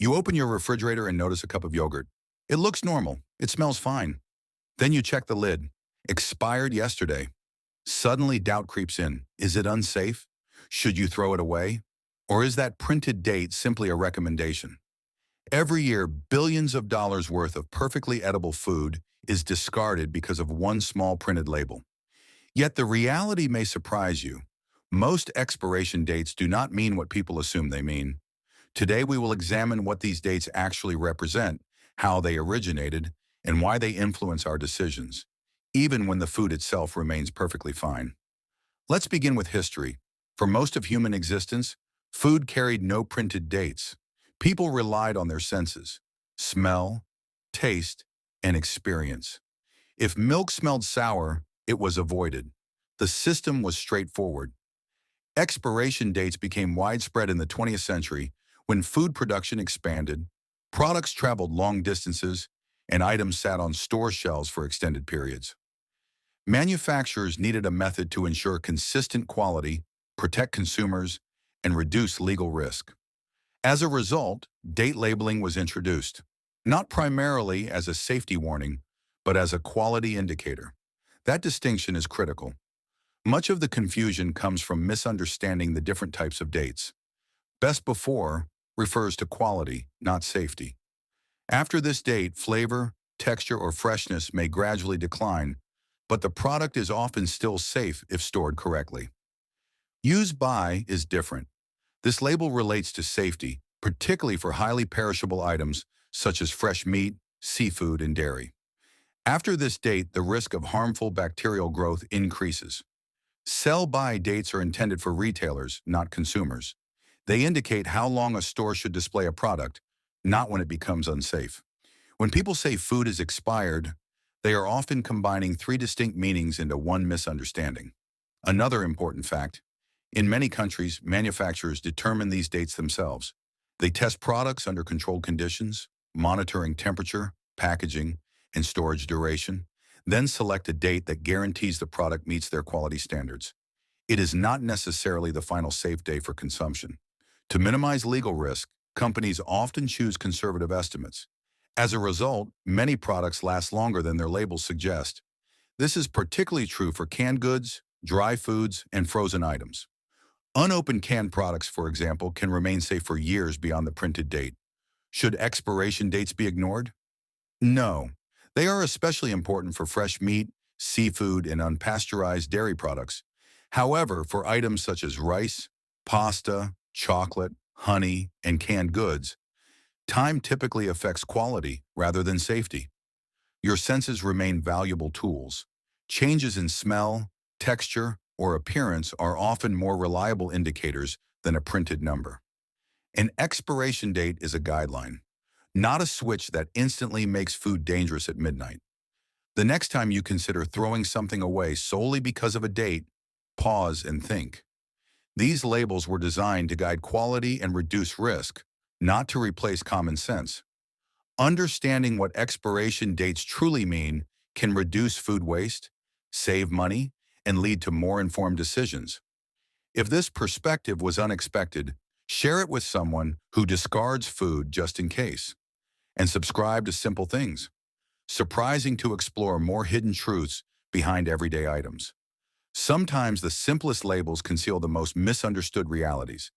You open your refrigerator and notice a cup of yogurt. It looks normal. It smells fine. Then you check the lid. Expired yesterday. Suddenly doubt creeps in. Is it unsafe? Should you throw it away? Or is that printed date simply a recommendation? Every year, billions of dollars worth of perfectly edible food is discarded because of one small printed label. Yet the reality may surprise you. Most expiration dates do not mean what people assume they mean. Today we will examine what these dates actually represent, how they originated, and why they influence our decisions, even when the food itself remains perfectly fine. Let's begin with history. For most of human existence, food carried no printed dates. People relied on their senses, smell, taste, and experience. If milk smelled sour, it was avoided. The system was straightforward. Expiration dates became widespread in the 20th century when food production expanded, products traveled long distances, and items sat on store shelves for extended periods. Manufacturers needed a method to ensure consistent quality, protect consumers, and reduce legal risk. As a result, date labeling was introduced, not primarily as a safety warning, but as a quality indicator. That distinction is critical. Much of the confusion comes from misunderstanding the different types of dates. Best before refers to quality, not safety. After this date, flavor, texture, or freshness may gradually decline, but the product is often still safe if stored correctly. Use by is different. This label relates to safety, particularly for highly perishable items such as fresh meat, seafood, and dairy. After this date, the risk of harmful bacterial growth increases. Sell-by dates are intended for retailers, not consumers. They indicate how long a store should display a product, not when it becomes unsafe. When people say food is expired, they are often combining three distinct meanings into one misunderstanding. Another important fact: in many countries, manufacturers determine these dates themselves. They test products under controlled conditions, monitoring temperature, packaging, and storage duration, then select a date that guarantees the product meets their quality standards. It is not necessarily the final safe day for consumption. To minimize legal risk, companies often choose conservative estimates. As a result, many products last longer than their labels suggest. This is particularly true for canned goods, dry foods, and frozen items. Unopened canned products, for example, can remain safe for years beyond the printed date. Should expiration dates be ignored? No. They are especially important for fresh meat, seafood, and unpasteurized dairy products. However, for items such as rice, pasta, chocolate, honey, and canned goods, time typically affects quality rather than safety. Your senses remain valuable tools. Changes in smell, texture, or appearance are often more reliable indicators than a printed number. An expiration date is a guideline, not a switch that instantly makes food dangerous at midnight. The next time you consider throwing something away solely because of a date, pause and think. These labels were designed to guide quality and reduce risk, not to replace common sense. Understanding what expiration dates truly mean can reduce food waste, save money, and lead to more informed decisions. If this perspective was unexpected, share it with someone who discards food just in case. And subscribe to Simple Things, surprising to explore more hidden truths behind everyday items. Sometimes the simplest labels conceal the most misunderstood realities.